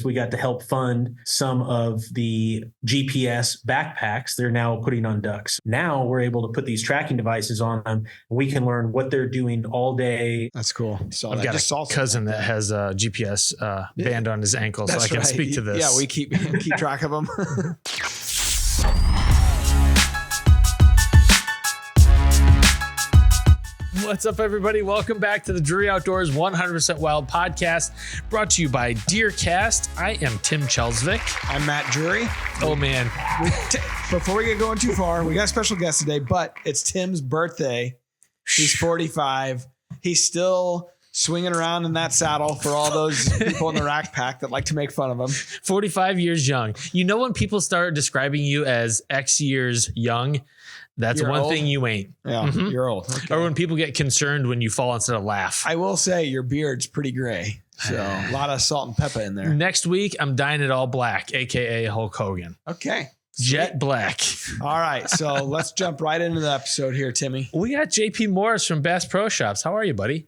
we got to help fund some of the GPS backpacks they're now putting on ducks. Now we're able to put these tracking devices on them. And we can learn what they're doing all day. That's cool. So I've got a cousin that has a GPS band on his ankle, so I can speak to this. Yeah, we keep track of them. What's up, everybody? Welcome back to the Drury Outdoors 100% Wild Podcast, brought to you by DeerCast. I am Tim Chelsvik. I'm Matt Drury. Oh, man. Before we get going too far, we got a special guest today, but it's Tim's birthday. He's 45. He's still swinging around in that saddle for all those people in the rack pack that like to make fun of him. 45 years young. You know, when people start describing you as X years young, that's you're one old. thing you ain't. Yeah, you're old. Okay. Or when people get concerned when you fall instead of laugh. I will say your beard's pretty gray. So a lot of salt and pepper in there. Next week, I'm dyeing it all black, a.k.a. Hulk Hogan. Okay. Jet black. All right. So let's jump right into the episode here, Timmy. We got JP Morris from Bass Pro Shops. How are you, buddy?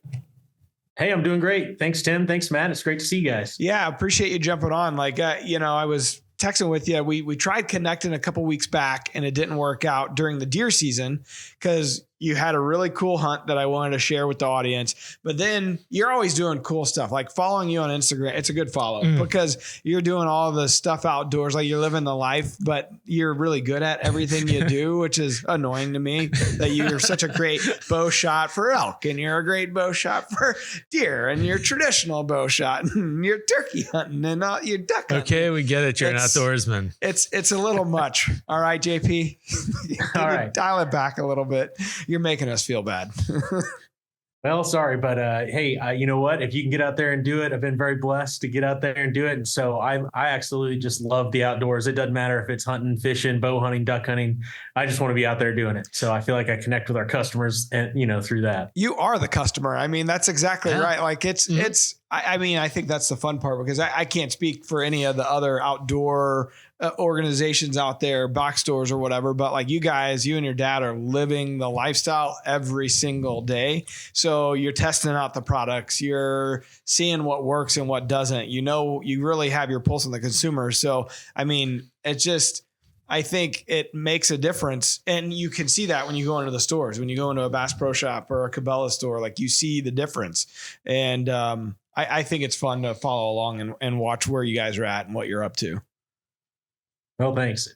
Hey, I'm doing great. Thanks, Tim. Thanks, Matt. It's great to see you guys. Yeah, appreciate you jumping on. Like, I was texting with you. We tried connecting a couple weeks back and it didn't work out during the deer season because you had a really cool hunt that I wanted to share with the audience. But then you're always doing cool stuff, like following you on Instagram. It's a good follow because you're doing all the stuff outdoors, like you're living the life, but you're really good at everything you do, which is annoying to me that you're such a great bow shot for elk and you're a great bow shot for deer and you're traditional bow shot and you're turkey hunting and you're duck hunting. Okay, we get it. You're an outdoorsman. It's a little much. All right, JP. All right. Dial it back a little bit. You're making us feel bad. Well, sorry, but hey, you know what? If you can get out there and do it, I've been very blessed to get out there and do it. And so I absolutely just love the outdoors. It doesn't matter if it's hunting, fishing, bow hunting, duck hunting. I just want to be out there doing it. So I feel like I connect with our customers and, through that. You are the customer. I mean, that's exactly right. Like I think that's the fun part because I can't speak for any of the other outdoor organizations out there, box stores or whatever, but like you guys, you and your dad are living the lifestyle every single day. So you're testing out the products, you're seeing what works and what doesn't, you really have your pulse on the consumer. So, I mean, I think it makes a difference. And you can see that when you go into the stores, when you go into a Bass Pro Shop or a Cabela store, like you see the difference. And I think it's fun to follow along and watch where you guys are at and what you're up to. Well, thanks.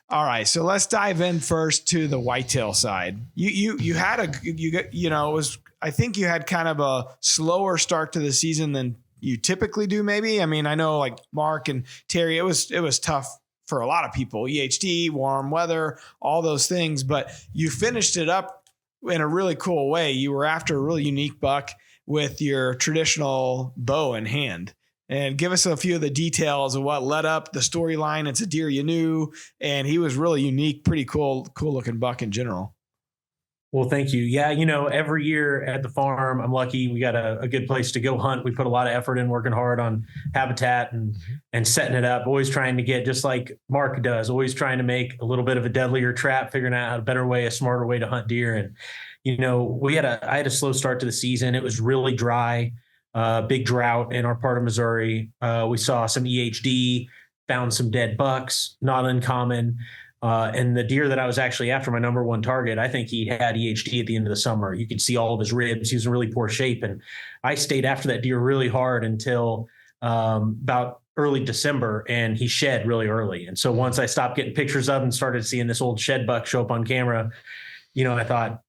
All right. So let's dive in first to the whitetail side. You had I think you had kind of a slower start to the season than you typically do. Maybe. I mean, I know like Mark and Terry, it was tough for a lot of people, EHD, warm weather, all those things, but you finished it up in a really cool way. You were after a really unique buck with your traditional bow in hand. And give us a few of the details of what led up the storyline. It's a deer you knew, and he was really unique, pretty cool looking buck in general. Well, thank you. Yeah, every year at the farm, I'm lucky we got a good place to go hunt. We put a lot of effort in working hard on habitat and setting it up, always trying to get, just like Mark does, always trying to make a little bit of a deadlier trap, figuring out a better way, a smarter way to hunt deer. And, I had a slow start to the season. It was really dry. Big drought in our part of Missouri. We saw some EHD, found some dead bucks, not uncommon. And the deer that I was actually after, my number one target, I think he had EHD at the end of the summer. You could see all of his ribs. He was in really poor shape. And I stayed after that deer really hard until about early December, and he shed really early. And so once I stopped getting pictures of him and started seeing this old shed buck show up on camera, I thought,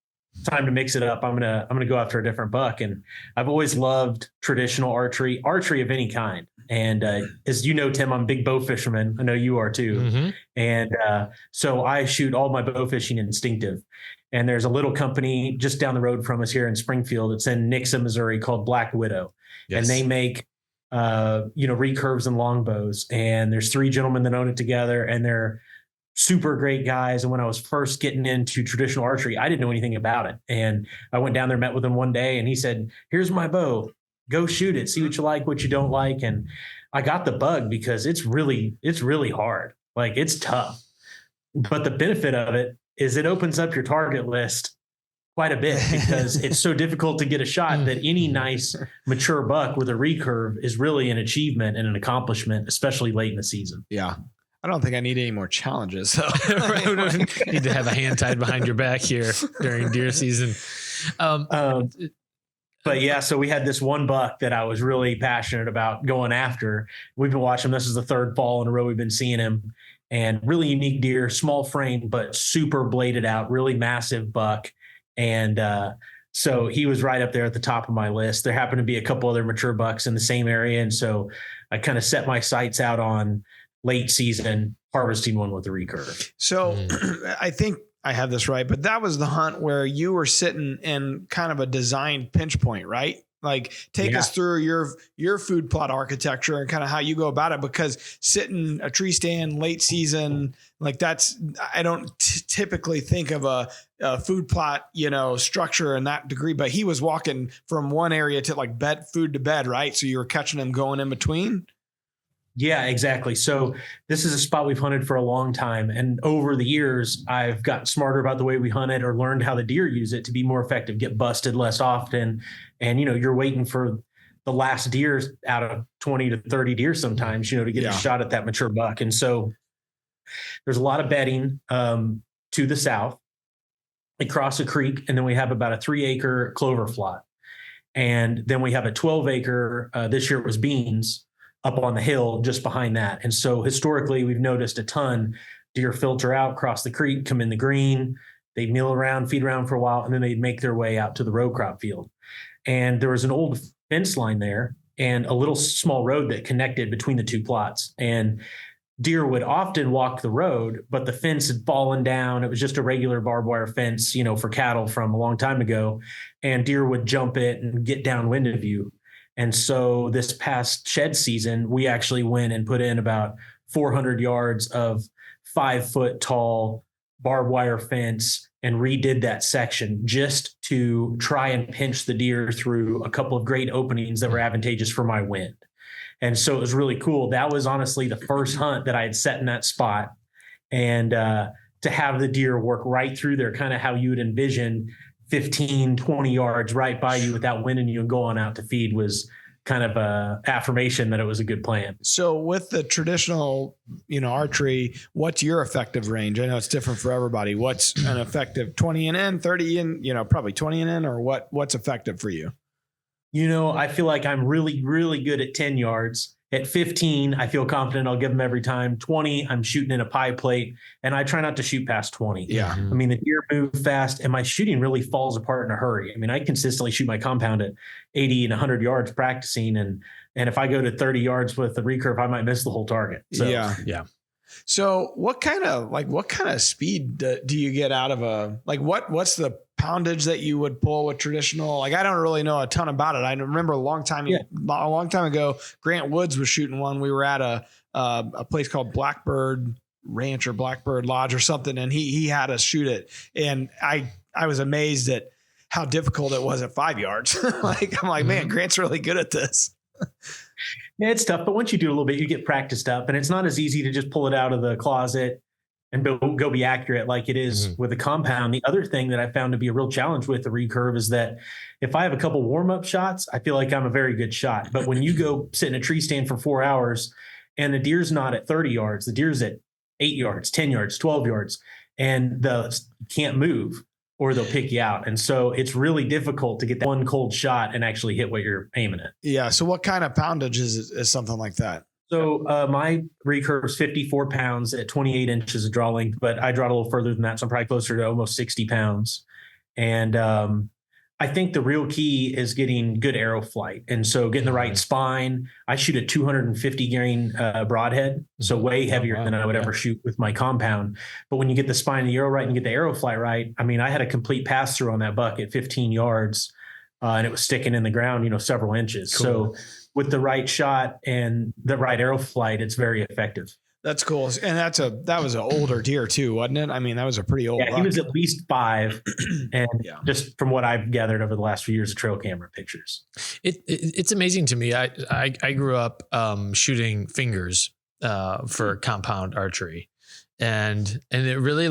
time to mix it up. I'm gonna go after a different buck. And I've always loved traditional archery of any kind. And as you know, Tim, I'm a big bow fisherman. I know you are too. Mm-hmm. And so I shoot all my bow fishing instinctive. And there's a little company just down the road from us here in Springfield. It's in Nixa, Missouri, called Black Widow. Yes. And they make recurves and longbows. And there's 3 gentlemen that own it together, and they're super great guys. And when I was first getting into traditional archery, I didn't know anything about it. And I went down there, met with him one day, and he said, "Here's my bow. Go shoot it. See what you like, what you don't like." And I got the bug because it's really hard. Like, it's tough. But the benefit of it is it opens up your target list quite a bit because it's so difficult to get a shot that any nice mature buck with a recurve is really an achievement and an accomplishment, especially late in the season. Yeah. I don't think I need any more challenges. So. Right. We don't need to have a hand tied behind your back here during deer season. But yeah, so we had this one buck that I was really passionate about going after. We've been watching him. This is the third fall in a row we've been seeing him, and really unique deer, small frame, but super bladed out, really massive buck. And so he was right up there at the top of my list. There happened to be a couple other mature bucks in the same area. And so I kind of set my sights out on late season harvesting one with a recurve. So I think I have this right, but that was the hunt where you were sitting in kind of a designed pinch point, right? Like take us through your food plot architecture and kind of how you go about it, because sitting a tree stand late season, like that's, I don't typically think of a food plot, structure in that degree, but he was walking from one area to like food to bed, right? So you were catching him going in between. Yeah, exactly. So this is a spot we've hunted for a long time. And over the years, I've gotten smarter about the way we hunt it or learned how the deer use it to be more effective, get busted less often. And, you're waiting for the last deer out of 20 to 30 deer sometimes, to get a shot at that mature buck. And so there's a lot of bedding to the south. We cross a creek, and then we have about a 3-acre clover flot. And then we have a 12-acre, this year it was beans, up on the hill just behind that. And so historically, we've noticed a ton deer filter out, cross the creek, come in the green, they meal around, feed around for a while, and then they'd make their way out to the row crop field. And there was an old fence line there and a little small road that connected between the two plots. And deer would often walk the road, but the fence had fallen down. It was just a regular barbed wire fence, for cattle from a long time ago. And deer would jump it and get downwind of you. And so this past shed season, we actually went and put in about 400 yards of 5-foot tall barbed wire fence and redid that section just to try and pinch the deer through a couple of great openings that were advantageous for my wind. And so it was really cool. That was honestly the first hunt that I had set in that spot. And to have the deer work right through there, kind of how you would envision 15, 20 yards right by you without winding you and go on out to feed, was kind of a affirmation that it was a good plan. So with the traditional, archery, what's your effective range? I know it's different for everybody. What's an effective 20 and in, 30 and, probably 20 and in, or what's effective for you? I feel like I'm really, really good at 10 yards. At 15, I feel confident I'll give them every time. 20, I'm shooting in a pie plate, and I try not to shoot past 20. Yeah. I mean, the deer move fast, and my shooting really falls apart in a hurry. I mean, I consistently shoot my compound at 80 and 100 yards practicing, and if I go to 30 yards with the recurve, I might miss the whole target. So, yeah. So what kind of speed do you get out of what's the poundage that you would pull with traditional? Like, I don't really know a ton about it. I remember a long time ago, Grant Woods was shooting one. We were at a place called Blackbird Ranch or Blackbird Lodge or something. And he had us shoot it. And I was amazed at how difficult it was at 5 yards. I'm like, man, Grant's really good at this. Yeah, it's tough, but once you do a little bit, you get practiced up, and it's not as easy to just pull it out of the closet and go be accurate like it is with a compound. The other thing that I found to be a real challenge with the recurve is that if I have a couple warm-up shots, I feel like I'm a very good shot. But when you go sit in a tree stand for 4 hours and the deer's not at 30 yards, the deer's at 8 yards, 10 yards, 12 yards, and can't move, or they'll pick you out. And so it's really difficult to get that one cold shot and actually hit what you're aiming at. Yeah. So what kind of poundage is something like that? So my recurve is 54 pounds at 28 inches of draw length, but I draw it a little further than that. So I'm probably closer to almost 60 pounds. And I think the real key is getting good arrow flight. And so getting the right spine. I shoot a 250 grain broadhead, so way heavier than I would ever shoot with my compound. But when you get the spine of the arrow right and get the arrow flight right, I mean, I had a complete pass through on that buck at 15 yards and it was sticking in the ground, several inches. Cool. So with the right shot and the right arrow flight, it's very effective. That's cool. And that was an older deer too, wasn't it? I mean, that was a pretty old buck. He was at least 5. And just from what I've gathered over the last few years of trail camera pictures. It's amazing to me. I grew up shooting fingers for compound archery. And it really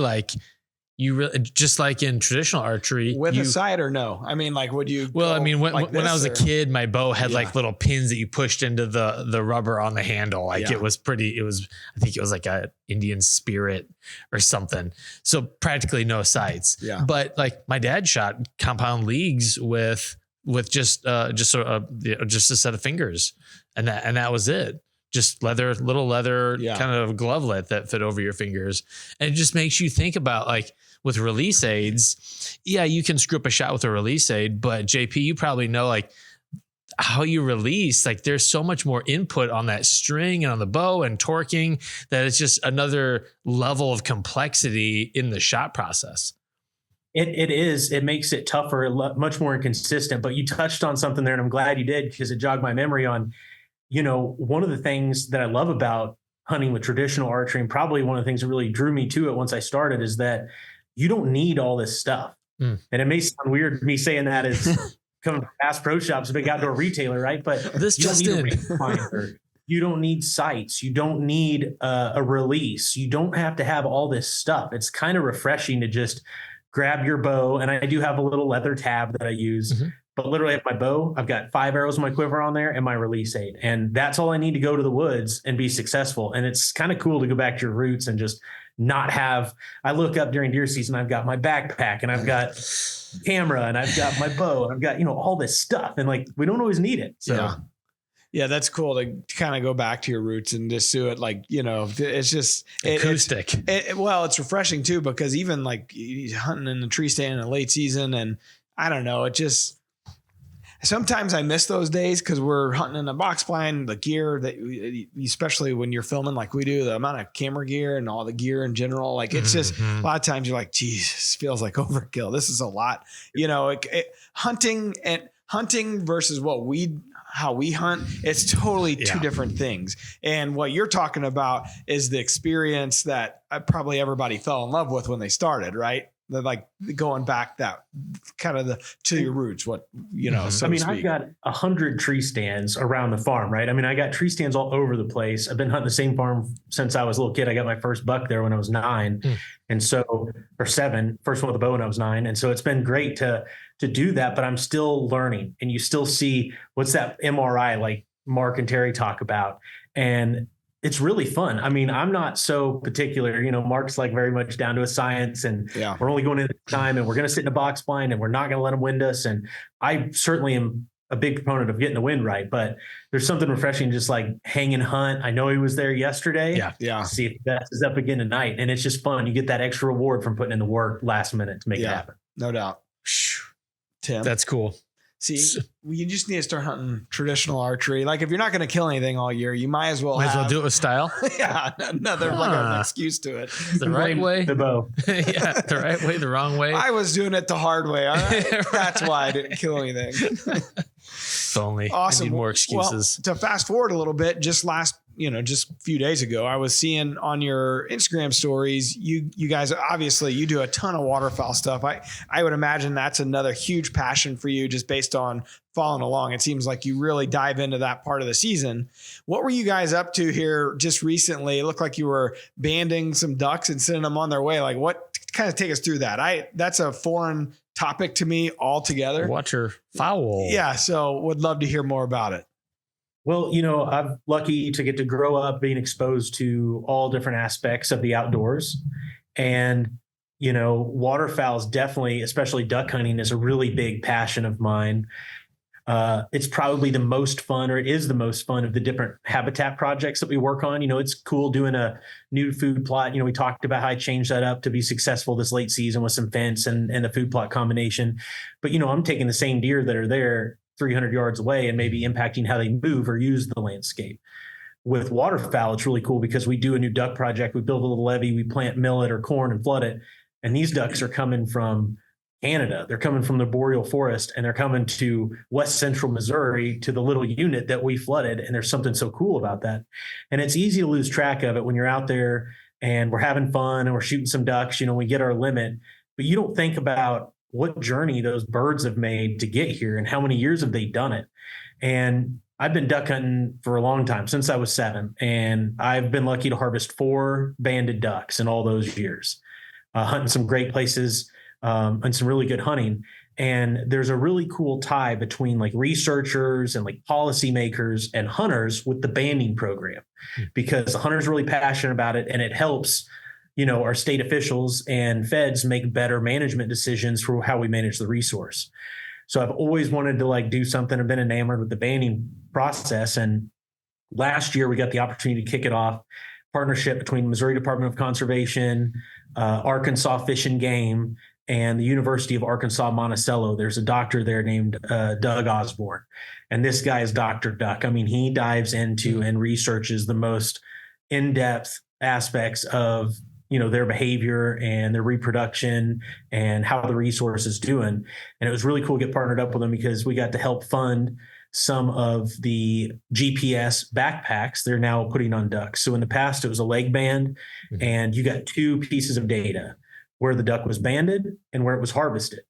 you really, just like in traditional archery, with a sight or no? I mean, like, would you? Well, I mean, when I was a kid, my bow had Yeah. like little pins that you pushed into the rubber on the handle. Like Yeah. I think it was like a Indian Spirit or something. So practically no sights. Yeah. But like my dad shot compound leagues with just a set of fingers, and that was it. Just little leather Yeah. kind of glovelet that fit over your fingers. And it just makes you think about, like, with release aids, yeah, you can screw up a shot with a release aid, but JP, you probably know, like, how you release, like, there's so much more input on that string and on the bow and torquing that it's just another level of complexity in the shot process. It is. It makes it tougher, much more inconsistent. But you touched on something there, and I'm glad you did, because it jogged my memory on, one of the things that I love about hunting with traditional archery, and probably one of the things that really drew me to it once I started, is that you don't need all this stuff. And it may sound weird me saying that as coming from Bass Pro Shops, a big outdoor retailer, right? But This you don't just need a in. rangefinder. You don't need sights. You don't need a release. You don't have to have all this stuff. It's kind of refreshing to just grab your bow. And I do have a little leather tab that I use. Mm-hmm. But literally at my bow, I've got 5 arrows in my quiver on there and my release aid. And that's all I need to go to the woods and be successful. And it's kind of cool to go back to your roots and just not have, I look up during deer season, I've got my backpack and I've got camera and I've got my bow and I've got, all this stuff. And like, we don't always need it. So Yeah. Yeah, that's cool to kind of go back to your roots and just do it like, it's just Acoustic. It's refreshing too, because even like hunting in the tree stand in the late season, and I don't know, it just, sometimes I miss those days because we're hunting in a box blind, the gear that, especially when you're filming like we do, the amount of camera gear and all the gear in general, like it's just a lot of times you're like, Jesus, feels like overkill. This is a lot, hunting versus how we hunt, it's totally two different things. And what you're talking about is the experience that probably everybody fell in love with when they started, right? Like going back that kind of to your roots, so I mean, I've got 100 tree stands around the farm, right? I mean, I got tree stands all over the place. I've been hunting the same farm since I was a little kid. I got my first buck there when I was 9. And so, or 7, first one with a bow when I was 9. And so it's been great to do that, but I'm still learning. And you still see what's that MRI, like Mark and Terry talk about. And it's really fun. I mean, I'm not so particular, Mark's like very much down to a science, and we're only going in at time, and we're going to sit in a box blind, and we're not going to let them wind us. And I certainly am a big proponent of getting the wind right, but there's something refreshing, just like hang and hunt. I know he was there yesterday. Yeah. See if that is up again tonight. And it's just fun. You get that extra reward from putting in the work last minute to make it happen. No doubt. Tim, That's cool. See, you just need to start hunting traditional archery. Like if you're not going to kill anything all year, you might as well do it with style. Another like an excuse to it. The right way. The bow. Yeah, the right way, the wrong way. I was doing it the hard way. All right? That's why I didn't kill anything. If only. Awesome. I need more excuses. Well, to fast forward a little bit, just a few days ago, I was seeing on your Instagram stories, you guys, obviously you do a ton of waterfowl stuff. I would imagine that's another huge passion for you, just based on following along. It seems like you really dive into that part of the season. What were you guys up to here just recently? It looked like you were banding some ducks and sending them on their way. Like what, kind of take us through that. That's a foreign topic to me altogether. Waterfowl. Yeah. So would love to hear more about it. Well, I'm lucky to get to grow up being exposed to all different aspects of the outdoors. And, waterfowl is definitely, especially duck hunting, is a really big passion of mine. It's probably the most fun, or it is the most fun of the different habitat projects that we work on. It's cool doing a new food plot. We talked about how I changed that up to be successful this late season with some fence and the food plot combination. But, I'm taking the same deer that are there 300 yards away and maybe impacting how they move or use the landscape. With waterfowl, it's really cool because we do a new duck project. We build a little levee, we plant millet or corn and flood it. And these ducks are coming from Canada. They're coming from the boreal forest, and they're coming to west central Missouri to the little unit that we flooded. And there's something so cool about that. And it's easy to lose track of it when you're out there and we're having fun and we're shooting some ducks, we get our limit, but you don't think about what journey those birds have made to get here and how many years have they done it. And I've been duck hunting for a long time, since I was 7, and I've been lucky to harvest 4 banded ducks in all those years. hunting some great places and some really good hunting. And there's a really cool tie between like researchers and like policymakers and hunters with the banding program, because the hunters are really passionate about it, and it helps, our state officials and feds make better management decisions for how we manage the resource. So I've always wanted to like do something. I've been enamored with the banding process. And last year we got the opportunity to kick it off, partnership between Missouri Department of Conservation, Arkansas Fish and Game, and the University of Arkansas Monticello. There's a doctor there named Doug Osborne. And this guy is Dr. Duck. I mean, he dives into and researches the most in-depth aspects of, their behavior and their reproduction and how the resource is doing. And it was really cool to get partnered up with him, because we got to help fund some of the GPS backpacks they're now putting on ducks. So in the past, it was a leg band, and you got 2 pieces of data: where the duck was banded and where it was harvested.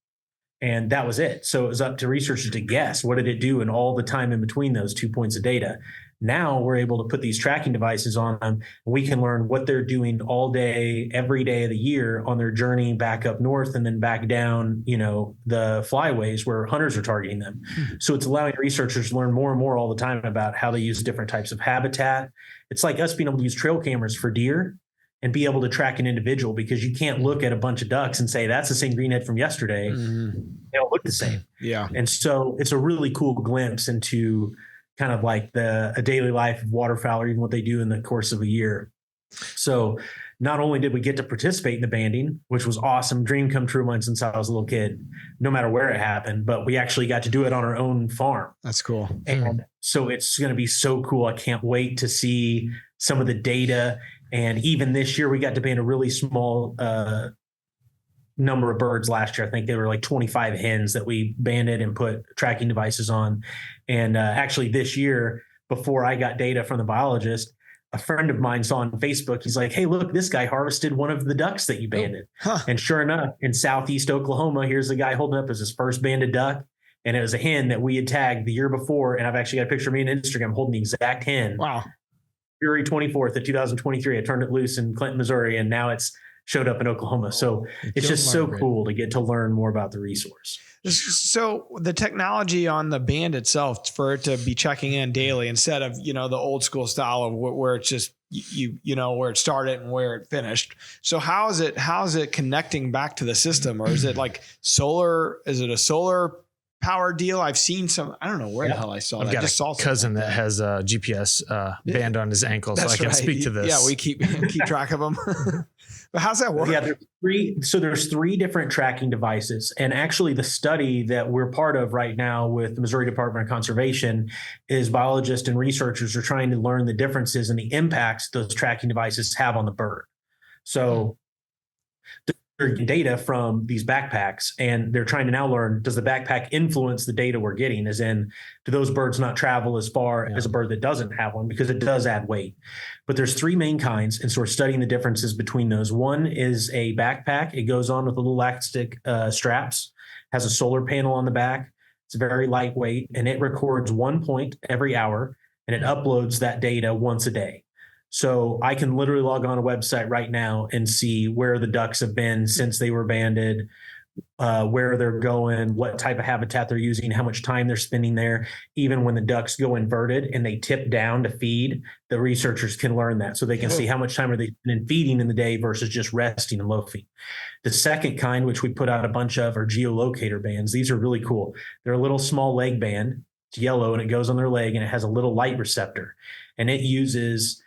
And that was it. So it was up to researchers to guess what did it do in all the time in between those 2 points of data. Now we're able to put these tracking devices on them, and we can learn what they're doing all day, every day of the year on their journey back up north and then back down, the flyways where hunters are targeting them. So it's allowing researchers to learn more and more all the time about how they use different types of habitat. It's like us being able to use trail cameras for deer and be able to track an individual, because you can't look at a bunch of ducks and say, that's the same greenhead from yesterday. They don't look the same. Yeah. And so it's a really cool glimpse into kind of like a daily life of waterfowl, or even what they do in the course of a year. So not only did we get to participate in the banding, which was awesome, dream come true of mine since I was a little kid, no matter where it happened, but we actually got to do it on our own farm. That's cool. And so it's going to be so cool. I can't wait to see some of the data. And even this year, we got to band a really small number of birds last year. I think they were like 25 hens that we banded and put tracking devices on. And actually this year, before I got data from the biologist, a friend of mine saw on Facebook, he's like, hey, look, this guy harvested one of the ducks that you banded. And sure enough, in Southeast Oklahoma, here's the guy holding up as his first banded duck. And it was a hen that we had tagged the year before. And I've actually got a picture of me on Instagram holding the exact hen. Wow. February 24th of 2023, I turned it loose in Clinton, Missouri, and now it's showed up in Oklahoma. So it's just so cool to get to learn more about the resource. So the technology on the band itself, for it to be checking in daily instead of, the old school style of where it's just, where it started and where it finished. So how is it connecting back to the system? Or is it like solar? Is it a solar power deal? I've seen some, I don't know where the hell I saw that. I've got a cousin that has a GPS band on his ankle, so I can speak to this. Yeah, we keep track of them. But how's that work? Yeah, there's 3 different tracking devices. And actually the study that we're part of right now with the Missouri Department of Conservation is biologists and researchers are trying to learn the differences and the impacts those tracking devices have on the bird. So they're getting data from these backpacks, and they're trying to now learn, does the backpack influence the data we're getting? As in, do those birds not travel as far as a bird that doesn't have one? Because it does add weight. But there's 3 main kinds, and so we're studying the differences between those. One is a backpack. It goes on with little elastic straps, has a solar panel on the back. It's very lightweight, and it records 1 point every hour, and it uploads that data once a day. So I can literally log on a website right now and see where the ducks have been since they were banded, where they're going, what type of habitat they're using, how much time they're spending there. Even when the ducks go inverted and they tip down to feed, the researchers can learn that. So they can see how much time are they spending feeding in the day versus just resting and loafing. The second kind, which we put out a bunch of, are geolocator bands. These are really cool. They're a little small leg band. It's yellow and it goes on their leg, and it has a little light receptor. And it uses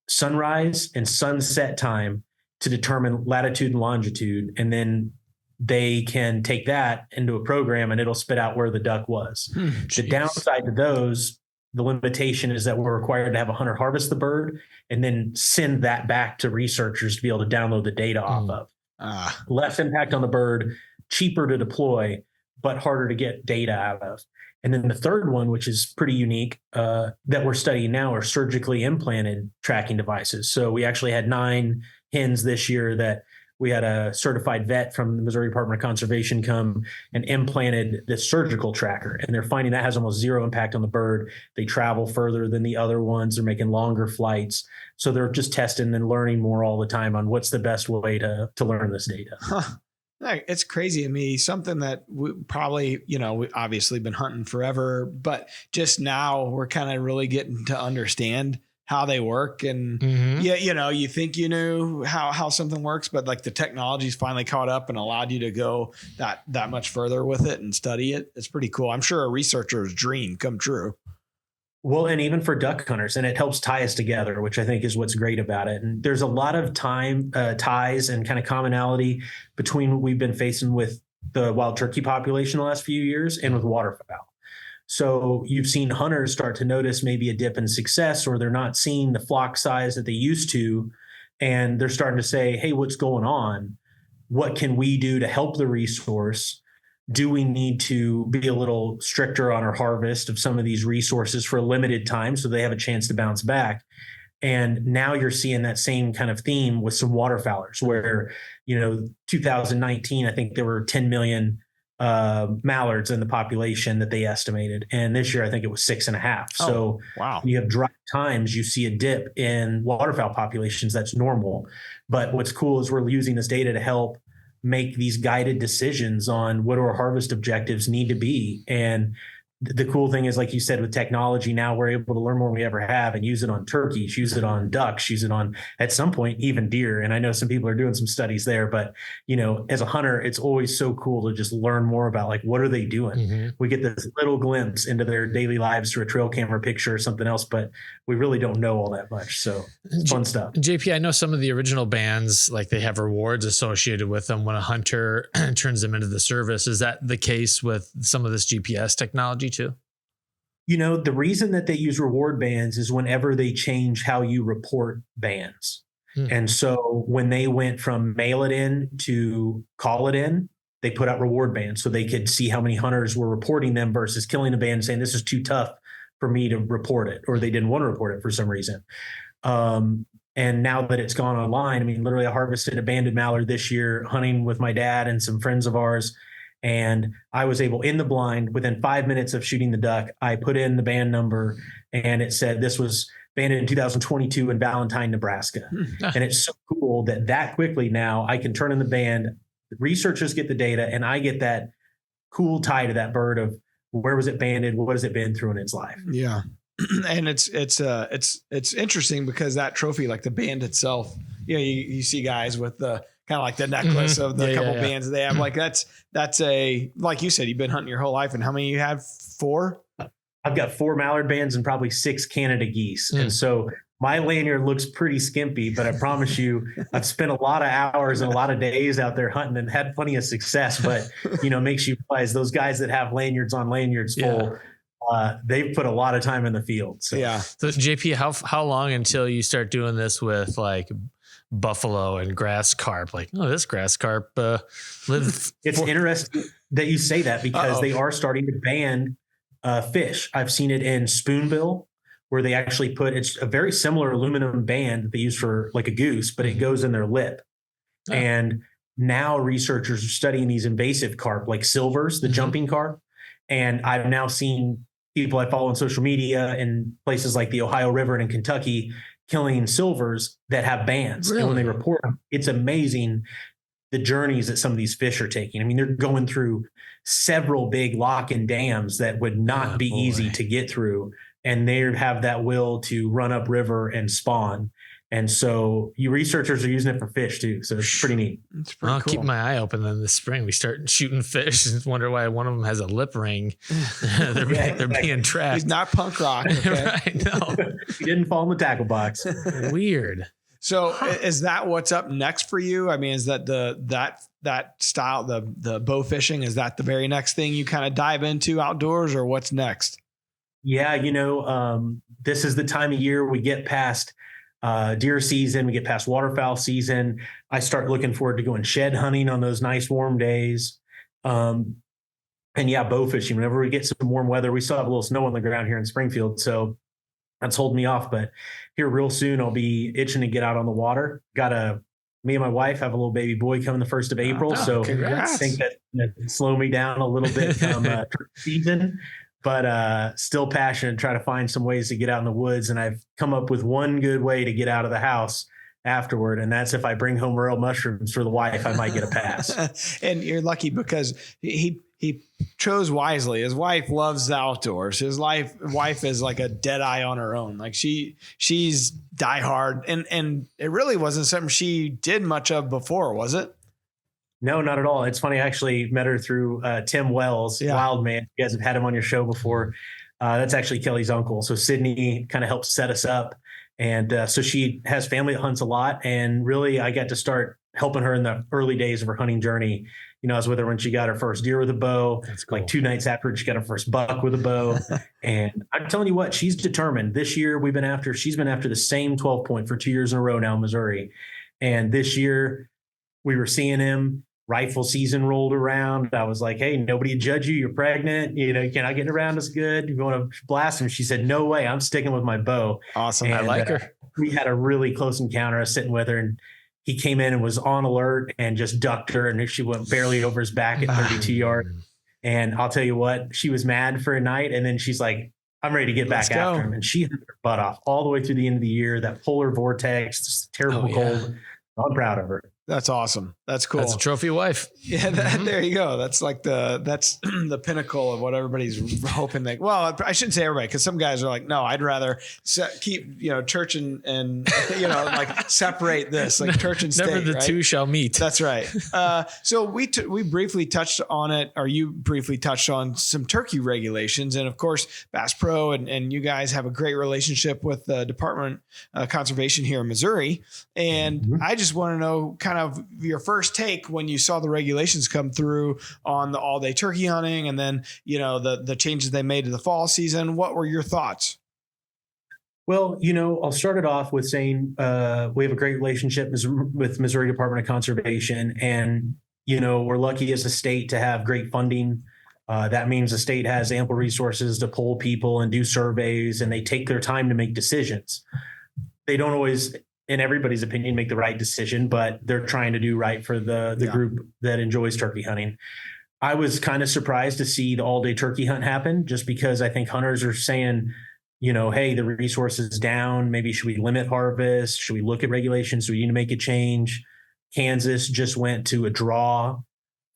sunrise and sunset time to determine latitude and longitude. And then they can take that into a program and it'll spit out where the duck was. The downside to those, the limitation is that we're required to have a hunter harvest the bird and then send that back to researchers to be able to download the data off of. Less impact on the bird, cheaper to deploy, but harder to get data out of. And then the third one, which is pretty unique, that we're studying now, are surgically implanted tracking devices. So we actually had 9 hens this year that we had a certified vet from the Missouri Department of Conservation come and implanted this surgical tracker. And they're finding that has almost zero impact on the bird. They travel further than the other ones. They're making longer flights. So they're just testing and learning more all the time on what's the best way to learn this data. Huh. It's crazy to me. Something that we probably, we obviously been hunting forever, but just now we're kind of really getting to understand how they work. And you think you knew how something works, but like the technology's finally caught up and allowed you to go that much further with it and study it. It's pretty cool. I'm sure a researcher's dream come true. Well, and even for duck hunters, and it helps tie us together, which I think is what's great about it. And there's a lot of ties and kind of commonality between what we've been facing with the wild turkey population the last few years and with waterfowl. So you've seen hunters start to notice maybe a dip in success, or they're not seeing the flock size that they used to. And they're starting to say, hey, what's going on? What can we do to help the resource? Do we need to be a little stricter on our harvest of some of these resources for a limited time so they have a chance to bounce back? And now you're seeing that same kind of theme with some waterfowlers where, 2019, I think there were 10 million mallards in the population that they estimated. And this year, I think it was 6.5. So wow. When you have dry times, you see a dip in waterfowl populations. That's normal. But what's cool is we're using this data to help make these guided decisions on what our harvest objectives need to be. And the cool thing is, like you said, with technology, now we're able to learn more than we ever have and use it on turkeys, use it on ducks, use it on, at some point, even deer. And I know some people are doing some studies there, but, as a hunter, it's always so cool to just learn more about, like, what are they doing? Mm-hmm. We get this little glimpse into their daily lives through a trail camera picture or something else, but we really don't know all that much. So it's fun stuff. JP, I know some of the original bands, like they have rewards associated with them when a hunter turns them into the service. Is that the case with some of this GPS technology too? The reason that they use reward bands is whenever they change how you report bands. And so when they went from mail it in to call it in, they put out reward bands so they could see how many hunters were reporting them versus killing a band and saying, this is too tough for me to report it, or they didn't want to report it for some reason. And now that it's gone online, I mean, literally I harvested a banded mallard this year hunting with my dad and some friends of ours. And I was able, in the blind, within 5 minutes of shooting the duck, I put in the band number and it said this was banded in 2022 in Valentine, Nebraska. And it's so cool that quickly now I can turn in the band, researchers get the data, and I get that cool tie to that bird of where was it banded, what has it been through in its life. Yeah. And it's interesting because that trophy, like the band itself, you see guys with the kind of like the necklace of the couple bands they have. Like that's a, like you said, you've been hunting your whole life, and how many you have? 4? I've got 4 mallard bands and probably 6 Canada geese. And so my lanyard looks pretty skimpy, but I promise you, I've spent a lot of hours and a lot of days out there hunting and had plenty of success. But, makes you realize those guys that have lanyards on lanyards full, they've put a lot of time in the field. So, So JP, how long until you start doing this with like buffalo and grass carp? Like, this grass carp live. It's interesting that you say that because they are starting to ban fish. I've seen it in spoonbill where they actually it's a very similar aluminum band that they use for like a goose, but it goes in their lip. And now researchers are studying these invasive carp like silvers, the jumping carp. And I've now seen people I follow on social media in places like the Ohio River and in Kentucky killing silvers that have bands. Really? And when they report them, it's amazing the journeys that some of these fish are taking. I mean, they're going through several big lock-in dams that would not be easy to get through. And they have that will to run up river and spawn. And so you researchers are using it for fish too. So it's pretty neat. It's pretty I'll cool. keep my eye open then this spring. We start shooting fish and wonder why one of them has a lip ring. they're being trapped. He's not punk rock. Okay? Right, no. He didn't fall in the tackle box. Weird. So is that what's up next for you? I mean, is that that style, the bow fishing, is that the very next thing you kind of dive into outdoors, or what's next? Yeah. This is the time of year we get past deer season, we get past waterfowl season. I start looking forward to going shed hunting on those nice warm days. And bow fishing, whenever we get some warm weather. We still have a little snow on the ground here in Springfield, so that's holding me off. But here real soon, I'll be itching to get out on the water. Got a me and my wife have a little baby boy coming the 1st of April. So congrats. I think that slow me down a little bit come season, but still passionate, try to find some ways to get out in the woods. And I've come up with one good way to get out of the house afterward. And that's if I bring home royal mushrooms for the wife, I might get a pass. And you're lucky because he chose wisely. His wife loves the outdoors. His wife is like a dead eye on her own. Like she's diehard, and it really wasn't something she did much of before, was it? No, not at all. It's funny. I actually met her through Tim Wells, Wild Man. You guys have had him on your show before. That's actually Kelly's uncle. So Sydney kind of helped set us up. And so she has family that hunts a lot. And really, I got to start helping her in the early days of her hunting journey. You know, I was with her when she got her first deer with a bow. That's cool. Like 2 nights after she got her first buck with a bow. And I'm telling you what, she's determined. This year she's been after the same 12 point for 2 years in a row now in Missouri. And this year we were seeing him. Rifle season rolled around. I was like, hey, nobody judge you. You're pregnant. You know, you're not getting around as good. You want to blast him? She said, no way. I'm sticking with my bow. Awesome. And, I like her. We had a really close encounter. I was sitting with her and he came in and was on alert and just ducked her. And she went barely over his back at 32 yards. And I'll tell you what, she was mad for a night. And then she's like, I'm ready to get back after him. And she hunted her butt off all the way through the end of the year. That polar vortex, this terrible cold. I'm proud of her. That's awesome. That's cool. That's a trophy wife. Yeah, there you go. That's like that's the pinnacle of what everybody's hoping that. Well, I shouldn't say everybody, because some guys are like, no, I'd rather keep church and like separate this, like church and state. Never the two shall meet. That's right. So we briefly touched on it, or you briefly touched on some turkey regulations, and of course, Bass Pro and you guys have a great relationship with the Department of Conservation here in Missouri, and I just want to know kind of your first take when you saw the regulations come through on the all-day turkey hunting, and then the changes they made to the fall season. What were your thoughts? Well, I'll start it off with saying we have a great relationship with Missouri Department of Conservation, and we're lucky as a state to have great funding. That means the state has ample resources to poll people and do surveys, and they take their time to make decisions. They don't always, in everybody's opinion, make the right decision, but they're trying to do right for the group that enjoys turkey hunting. I was kind of surprised to see the all-day turkey hunt happen, just because I think hunters are saying, hey, the resource is down. Maybe should we limit harvest? Should we look at regulations? Do we need to make a change? Kansas just went to a draw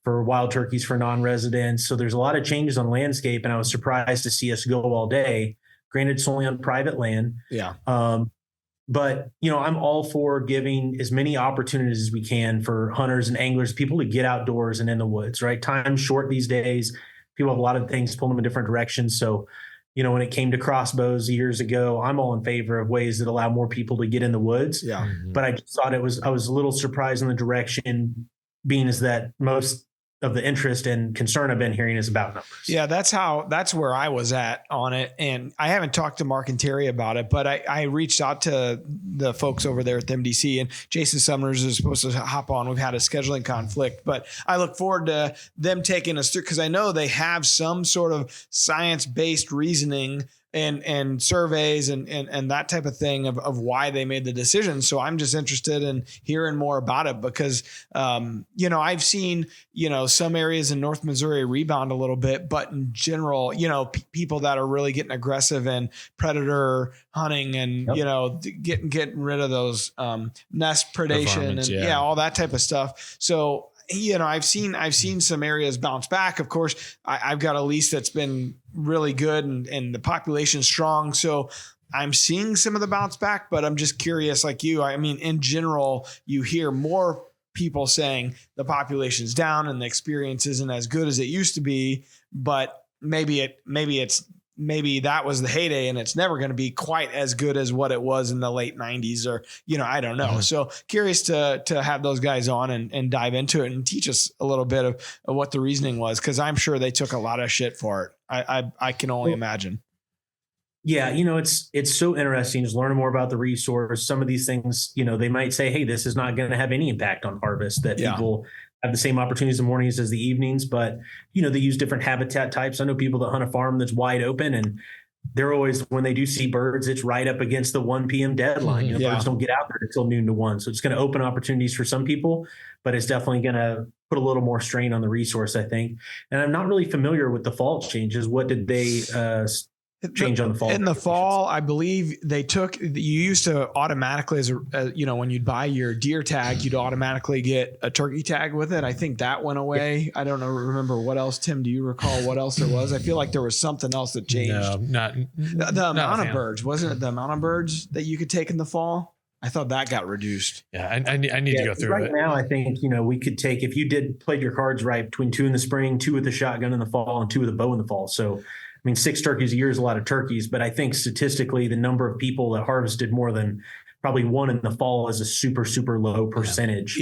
for wild turkeys for non-residents. So there's a lot of changes on landscape, and I was surprised to see us go all day. Granted, it's only on private land. Yeah. But, I'm all for giving as many opportunities as we can for hunters and anglers, people to get outdoors and in the woods, right? Time's short these days. People have a lot of things pulling them in different directions. So, when it came to crossbows years ago, I'm all in favor of ways that allow more people to get in the woods. Yeah. But I just thought I was a little surprised in the direction, being is that most of the interest and concern I've been hearing is about numbers. Yeah, that's where I was at on it. And I haven't talked to Mark and Terry about it, but I reached out to the folks over there at the MDC, and Jason Summers is supposed to hop on. We've had a scheduling conflict, but I look forward to them taking us through, because I know they have some sort of science-based reasoning and surveys and that type of thing of why they made the decision. So I'm just interested in hearing more about it, because, I've seen, some areas in North Missouri rebound a little bit, but in general, people that are really getting aggressive and predator hunting and, getting rid of those nest predation and all that type of stuff. So, I've seen some areas bounce back. Of course, I've got a lease that's been really good and the population's strong. So I'm seeing some of the bounce back, but I'm just curious, like you, I mean, in general, you hear more people saying the population's down and the experience isn't as good as it used to be, but maybe that was the heyday and it's never going to be quite as good as what it was in the late 90s, or, I don't know. So curious to have those guys on and dive into it and teach us a little bit of what the reasoning was, because I'm sure they took a lot of shit for it. I can only imagine. Yeah. It's so interesting just learning more about the resource. Some of these things, they might say, hey, this is not going to have any impact on harvest, that people have the same opportunities in the mornings as the evenings, but they use different habitat types. I know people that hunt a farm that's wide open, and they're always, when they do see birds, it's right up against the 1 p.m. deadline. Birds don't get out there until noon to 1. So it's going to open opportunities for some people, but it's definitely going to put a little more strain on the resource, I think. And I'm not really familiar with the fall changes. What did they change on the fall? In the fall, I believe you used to automatically, when you'd buy your deer tag, you'd automatically get a turkey tag with it. I think that went away. I don't remember what else. Tim, do you recall what else there was? I feel like there was something else that changed. No, not the amount of birds. Wasn't it the amount of birds that you could take in the fall? I thought that got reduced. Yeah, I need to go through right it. Right now, I think, we could take, if you played your cards right, between 2 in the spring, 2 with the shotgun in the fall, and 2 with the bow in the fall. So, 6 turkeys a year is a lot of turkeys, but I think statistically the number of people that harvested more than probably 1 in the fall is a super, super low percentage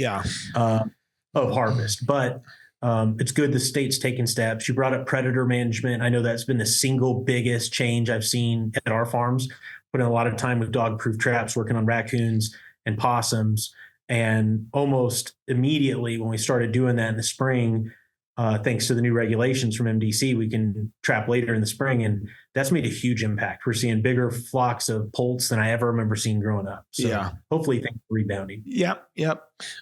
of harvest. But it's good the state's taking steps. You brought up predator management. I know that's been the single biggest change I've seen at our farms. Putting a lot of time with dog-proof traps, working on raccoons and possums. And almost immediately when we started doing that in the spring, thanks to the new regulations from MDC, we can trap later in the spring, and that's made a huge impact. We're seeing bigger flocks of poults than I ever remember seeing growing up. So hopefully things are rebounding. Yep. I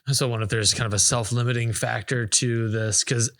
also wonder if there's kind of a self-limiting factor to this, because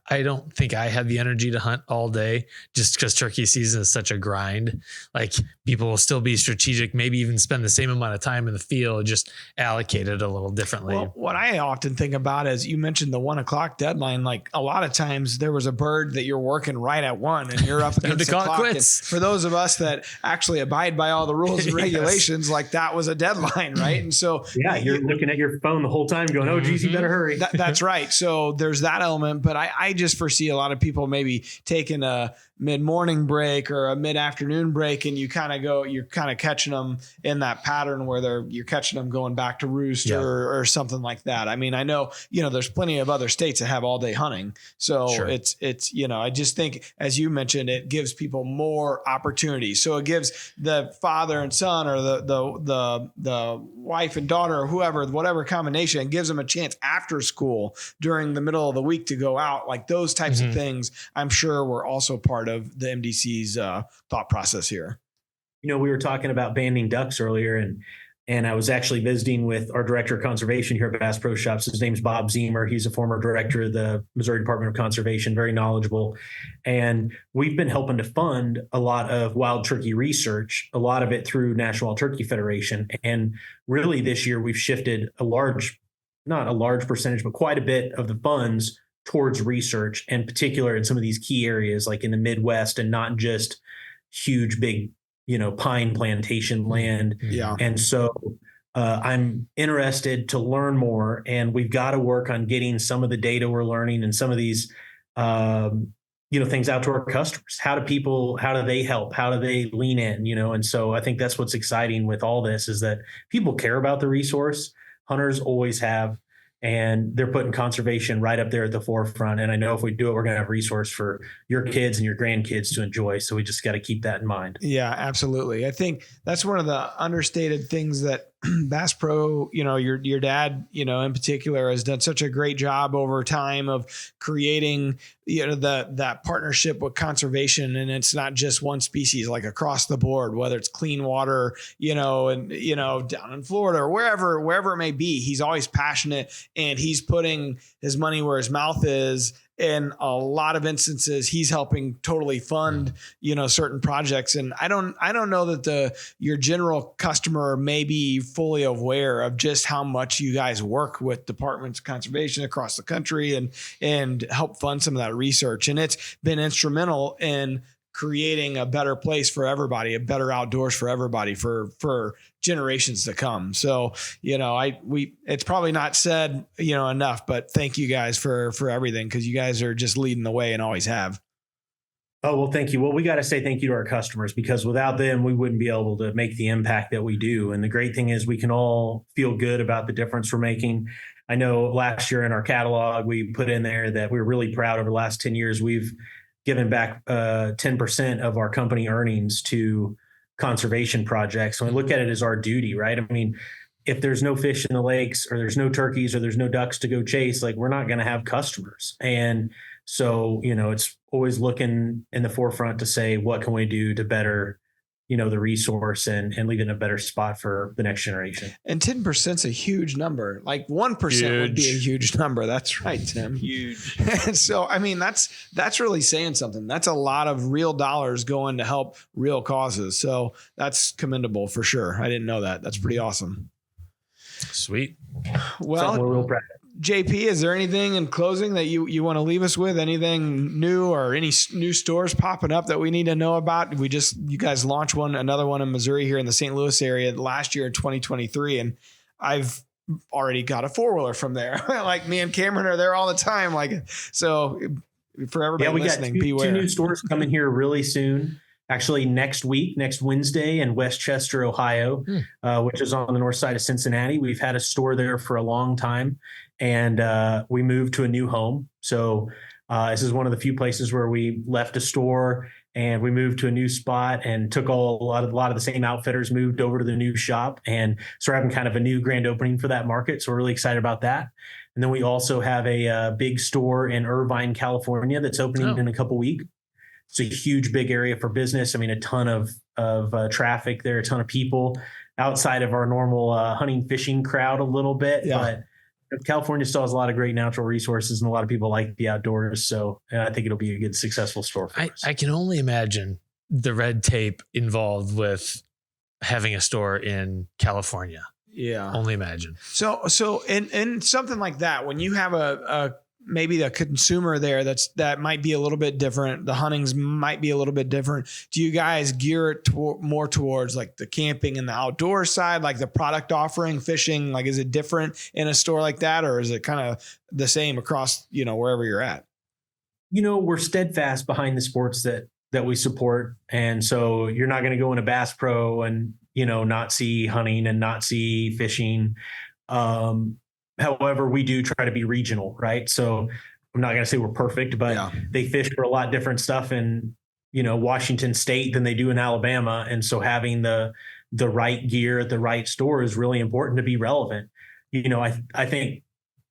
I don't think I have the energy to hunt all day, just because turkey season is such a grind. Like, people will still be strategic, maybe even spend the same amount of time in the field, just allocate it a little differently. Well, what I often think about is, you mentioned the 1 o'clock deadline. Like, a lot of times there was a bird that you're working right at 1 and you're up against the clock. And for those of us that actually abide by all the rules and regulations, like, that was a deadline, right? And so you're looking at your phone the whole time going, oh geez, you better hurry. That's right. So there's that element, but I just foresee a lot of people maybe taking a mid-morning break or a mid-afternoon break, and you're kind of catching them in that pattern where you're catching them going back to roost or something like that. I mean, I know, there's plenty of other states that have all day hunting. So it's, I just think, as you mentioned, it gives people more opportunities. So it gives the father and son, or the wife and daughter, or whoever, whatever combination, it gives them a chance after school during the middle of the week to go out. Like, those types of things, I'm sure were also part of the MDC's thought process here. We were talking about banding ducks earlier, and I was actually visiting with our director of conservation here at Bass Pro Shops. His name's Bob Zemer. He's a former director of the Missouri Department of Conservation, very knowledgeable. And we've been helping to fund a lot of wild turkey research, a lot of it through National Wild Turkey Federation. And really this year we've shifted not a large percentage, but quite a bit of the funds towards research, in particular in some of these key areas, like in the Midwest, and not just huge, big, pine plantation land. Yeah. And so I'm interested to learn more, and we've got to work on getting some of the data we're learning and some of these, things out to our customers. How do they help? How do they lean in, And so I think that's what's exciting with all this, is that people care about the resource. Hunters always have. And they're putting conservation right up there at the forefront. And I know if we do it, we're going to have resource for your kids and your grandkids to enjoy. So we just got to keep that in mind. Yeah, absolutely. I think that's one of the understated things that Bass Pro, your dad, in particular, has done such a great job over time of creating, that partnership with conservation. And it's not just one species, like across the board, whether it's clean water, and, down in Florida or wherever it may be. He's always passionate, and he's putting his money where his mouth is. In a lot of instances, he's helping totally fund, certain projects. And I don't know that your general customer may be fully aware of just how much you guys work with departments of conservation across the country and help fund some of that research. And it's been instrumental in creating a better place for everybody, a better outdoors for everybody for generations to come. So, it's probably not said, enough, but thank you guys for everything, because you guys are just leading the way and always have. Oh, well, thank you. Well, we got to say thank you to our customers, because without them, we wouldn't be able to make the impact that we do. And the great thing is we can all feel good about the difference we're making. I know last year in our catalog, we put in there that we're really proud over the last 10 years, we've given back 10% of our company earnings to conservation projects. So we look at it as our duty, right? I mean, if there's no fish in the lakes, or there's no turkeys, or there's no ducks to go chase, like, we're not going to have customers. And so, it's always looking in the forefront to say, what can we do to better, the resource and leave it in a better spot for the next generation. And 10% is a huge number. Like 1% would be a huge number. That's right, Tim. Huge. And so, I mean, that's really saying something. That's a lot of real dollars going to help real causes. So that's commendable for sure. I didn't know that. That's pretty awesome. Sweet. Well, we're real proud of. JP, is there anything in closing that you want to leave us with? Anything new or any new stores popping up that we need to know about? You guys launched another one in Missouri here in the St. Louis area last year in 2023. And I've already got a 4-wheeler from there. Like me and Cameron are there all the time. So for everybody listening, beware. 2 new stores coming here really soon. Actually, next Wednesday in Westchester, Ohio, which is on the north side of Cincinnati. We've had a store there for a long time, and we moved to a new home. So this is one of the few places where we left a store and we moved to a new spot and took a lot of the same outfitters, moved over to the new shop, and so we're having kind of a new grand opening for that market. So we're really excited about that. And then we also have a big store in Irvine, California, that's opening in a couple weeks. It's a huge, big area for business. I mean, a ton of traffic there, a ton of people outside of our normal hunting, fishing crowd a little bit. Yeah. But California still has a lot of great natural resources and a lot of people like the outdoors. So I think it'll be a good, successful store for us. I can only imagine the red tape involved with having a store in California. Yeah. Only imagine. So in something like that, when you have a maybe the consumer there that might be a little bit different, the huntings might be a little bit different, do you guys gear it more towards like the camping and the outdoor side, like the product offering, fishing? Like, is it different in a store like that, or is it kind of the same across, wherever you're at? We're steadfast behind the sports that we support. And so you're not going to go in a Bass Pro and, not see hunting and not see fishing. However, we do try to be regional, right? So I'm not going to say we're perfect, but they fish for a lot different stuff in, Washington State than they do in Alabama. And so having the right gear at the right store is really important to be relevant. I think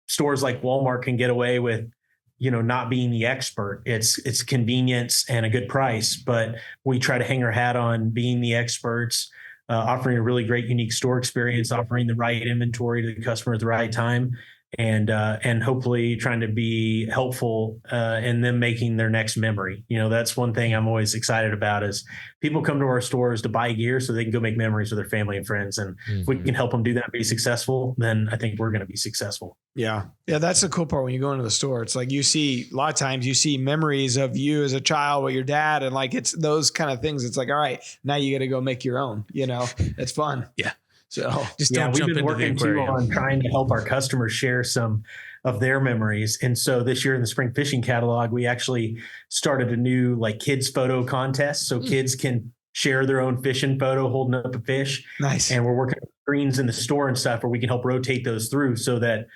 stores like Walmart can get away with, not being the expert. It's convenience and a good price, but we try to hang our hat on being the experts, offering a really great, unique store experience, offering the right inventory to the customer at the right time, and hopefully trying to be helpful in them making their next memory. That's one thing I'm always excited about is people come to our stores to buy gear so they can go make memories with their family and friends. And if we can help them do that and be successful, then I think we're going to be successful. Yeah. Yeah. That's the cool part when you go into the store. It's like a lot of times you see memories of you as a child with your dad, and like it's those kind of things. It's like, all right, now you got to go make your own, it's fun. Yeah. So just don't jump into the aquarium. We've been working too on trying to help our customers share some of their memories. And so this year in the spring fishing catalog, we actually started a new kids photo contest. So kids can share their own fishing photo holding up a fish. Nice. And we're working on screens in the store and stuff where we can help rotate those through so that,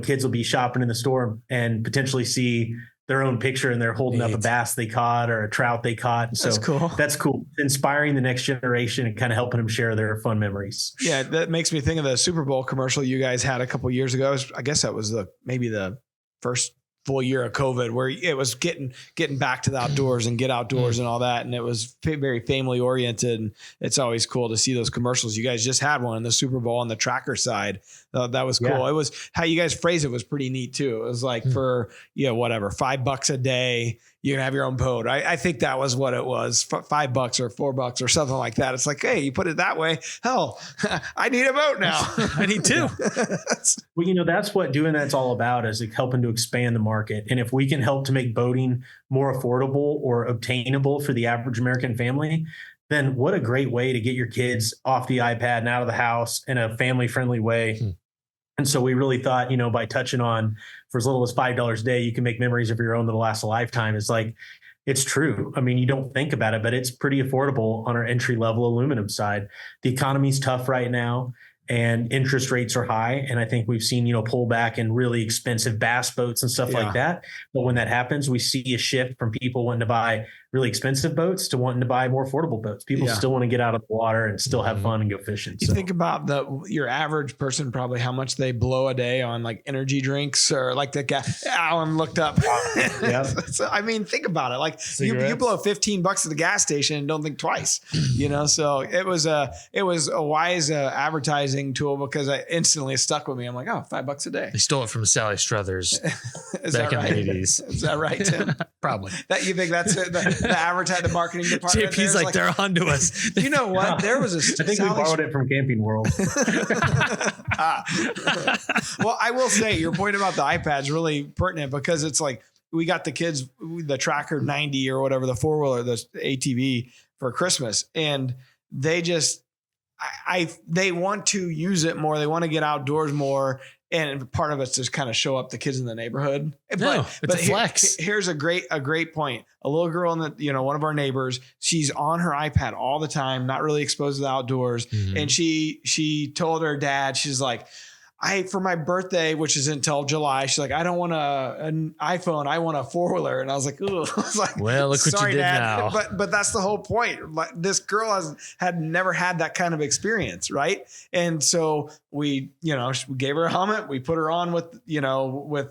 kids will be shopping in the store and potentially see their own picture and they're holding up a bass they caught or a trout they caught. And so that's cool. That's cool. Inspiring the next generation and kind of helping them share their fun memories. Yeah. That makes me think of the Super Bowl commercial you guys had a couple of years ago. I guess that was maybe the first full year of COVID, where it was getting back to the outdoors and get outdoors and all that. And it was very family oriented. And it's always cool to see those commercials. You guys just had one in the Super Bowl on the tracker side. That was cool. Yeah. It was how you guys phrased it was pretty neat too. It was like for, whatever, $5 a day, you can have your own boat. I think that was what it was, $5 or $4 or something like that. It's like, hey, you put it that way. Hell, I need a boat now. I need two. Well, that's what doing that's all about, is helping to expand the market. And if we can help to make boating more affordable or obtainable for the average American family, then what a great way to get your kids off the iPad and out of the house in a family-friendly way. And so we really thought, by touching on for as little as $5 a day, you can make memories of your own that'll last a lifetime. It's true. I mean, you don't think about it, but it's pretty affordable on our entry-level aluminum side. The economy's tough right now and interest rates are high. And I think we've seen, pullback in really expensive bass boats and stuff like that. But when that happens, we see a shift from people wanting to buy really expensive boats to wanting to buy more affordable boats. People still want to get out of the water and still have fun and go fishing. You think about your average person, probably how much they blow a day on like energy drinks or like the gas. Alan looked up. Yeah. So, I mean, think about it. Like you blow $15 at the gas station and don't think twice, so it was a wise advertising tool because I instantly stuck with me. I'm like, oh, $5 a day. They stole it from Sally Struthers back in the 80s. Is that right, Tim? Probably. That you think that's it? The advertising, the marketing department. JP's like they're onto us. You know what? There was I think we borrowed it from Camping World. Well, I will say your point about the iPad is really pertinent because it's like we got the kids the Tracker 90 or whatever, the 4-wheeler, the ATV for Christmas, and they just they want to use it more. They want to get outdoors more. And part of it's just kind of show up the kids in the neighborhood. It's a flex. Here's a great point. A little girl in the, one of our neighbors, she's on her iPad all the time, not really exposed to the outdoors. Mm-hmm. And she told her dad, she's like, for my birthday, which is until July, she's like, I don't want an iPhone. I want a 4-wheeler. And I was like, ooh, I was like, well, look what you did Dad. Now. But that's the whole point. Like, this girl had never had that kind of experience. Right. And so we gave her a helmet. We put her on with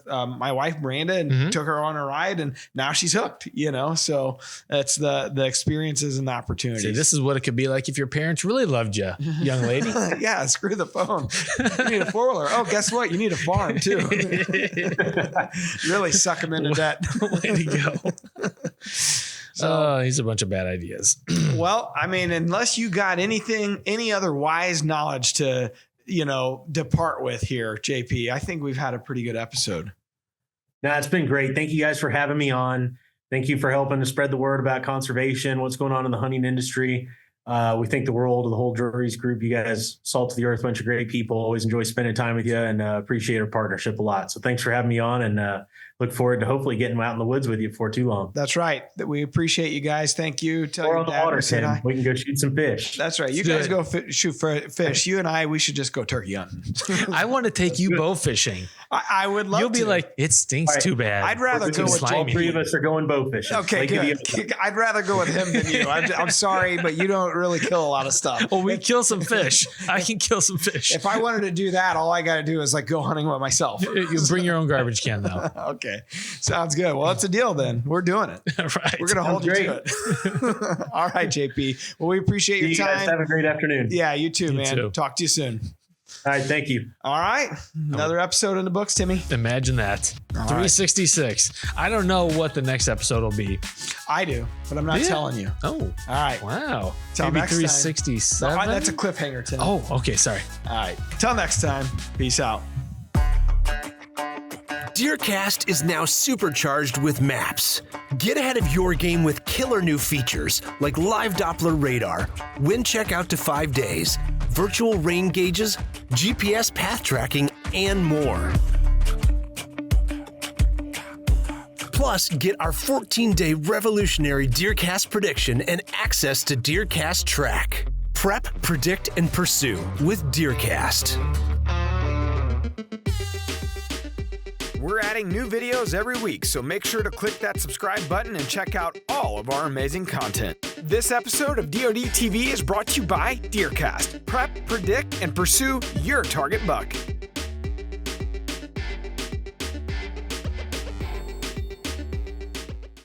my wife, Miranda, and took her on a ride. And now she's hooked, so that's the experiences and the opportunities. See, this is what it could be like if your parents really loved you, young lady. Yeah. Screw the phone. You need a 4-wheeler. Oh, guess what? You need a farm too. Really suck them into debt. Way to go. He's a bunch of bad ideas. Well, I mean, unless you got any other wise knowledge to, depart with here, JP, I think we've had a pretty good episode. No, it's been great. Thank you guys for having me on. Thank you for helping to spread the word about conservation, what's going on in the hunting industry. We think the world of the whole Juries group. You guys, salt of the earth, bunch of great people. Always enjoy spending time with you and appreciate our partnership a lot. So thanks for having me on and look forward to hopefully getting out in the woods with you before too long. That's right. We appreciate you guys. Thank you. Tell your dad water, Tim. We can go shoot some fish. That's right. You guys go shoot for fish. You and we should just go turkey hunting. I want to take you bow fishing. I would love to. You'll be like, it stinks too bad. I'd rather go with all three of us are going bow fishing. Okay, good. I'd rather go with him than you. I'm sorry, but you don't really kill a lot of stuff. Well, we kill some fish. I can kill some fish. If I wanted to do that, all I got to do is go hunting with myself. You bring your own garbage can though. Okay. Sounds good. Well, it's a deal then. We're doing it. Right. We're going to hold you to it. All right, JP. Well, we appreciate your time. You guys have a great afternoon. Yeah, you too, man. Talk to you soon. All right. Thank you. All right. Another episode in the books, Timmy. Imagine that. All 366. Right. I don't know what the next episode will be. I do, but I'm not telling you. Oh. All right. Wow. Till next 367. No, that's a cliffhanger, Tim. Oh, okay. Sorry. All right. Till next time. Peace out. DeerCast is now supercharged with maps. Get ahead of your game with killer new features like live Doppler radar, wind check out to 5 days, virtual rain gauges, GPS path tracking, and more. Plus, get our 14-day revolutionary DeerCast prediction and access to DeerCast Track. Prep, predict, and pursue with DeerCast. We're adding new videos every week, so make sure to click that subscribe button and check out all of our amazing content. This episode of DoD TV is brought to you by DeerCast. Prep, predict, and pursue your target buck.